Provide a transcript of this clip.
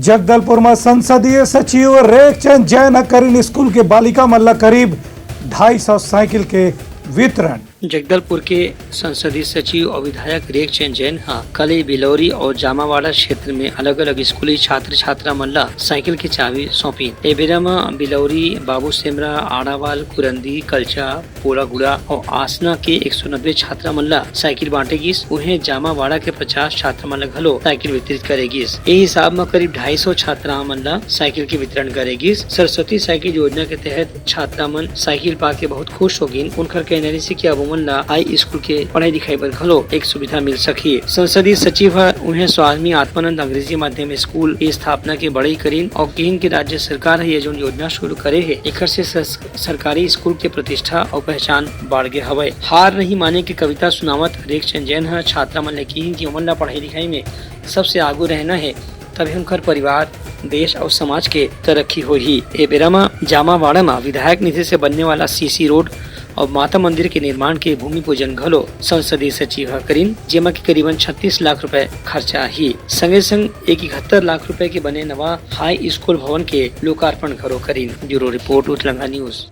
जगदलपुर में संसदीय सचिव रेखचंद जैन करीन स्कूल के बालिका मल्ला करीब 250 साइकिल के वितरण। जगदलपुर के संसदीय सचिव और विधायक रेखचंद जैन कल बिलौरी और जामावाड़ा क्षेत्र में अलग अलग स्कूली छात्र छात्रा मल्ला साइकिल की चाबी सौंपी। ए बेरा में बिलौरी, बाबू सेमरा, आड़ावाल, कुरंदी, कलचा, पोलागुड़ा और आसना के 190 छात्रा मल्ला साइकिल बांटेगीस। उन्हें जामावाड़ा के 50 छात्रा मल्ला घलो साइकिल वितरित करेगीस। ये हिसाब में करीब 250 छात्रा मल्ला साइकिल के वितरण करेगीस। सरस्वती साइकिल योजना के तहत छात्रा मन साइकिल पा के बहुत खुश होगी। उनकर कहना से कि अब हाई स्कूल के पढ़ाई लिखाई पर घलो एक सुविधा मिल सकी। संसदीय सचिव उन्हें स्वामी आत्मानंद अंग्रेजी माध्यम स्कूल की स्थापना के बड़े करीन और कहीं की राज्य सरकार है ये जो योजना शुरू करे है एक से सरकारी स्कूल के प्रतिष्ठा और पहचान बढ़ गए हवे। हार नहीं माने की कविता सुनावत रेखचंद जैन छात्रा मन ने की उमन पढ़ाई लिखाई में सबसे आगू रहना है, तभी उनकर परिवार, देश और समाज के तरक्की होही। ए बेरा में जामावाड़ा में विधायक निधि से बनने वाला सीसी रोड और माता मंदिर के निर्माण के भूमि पूजन घलो संसदीय सचिव करीन, जेमा के करीबन 36 लाख रुपए खर्चा ही। संगे संग 71 लाख रुपए के बने नवा हाई स्कूल भवन के लोकार्पण घलो करीन। ब्यूरो रिपोर्ट, उतलंगा न्यूज।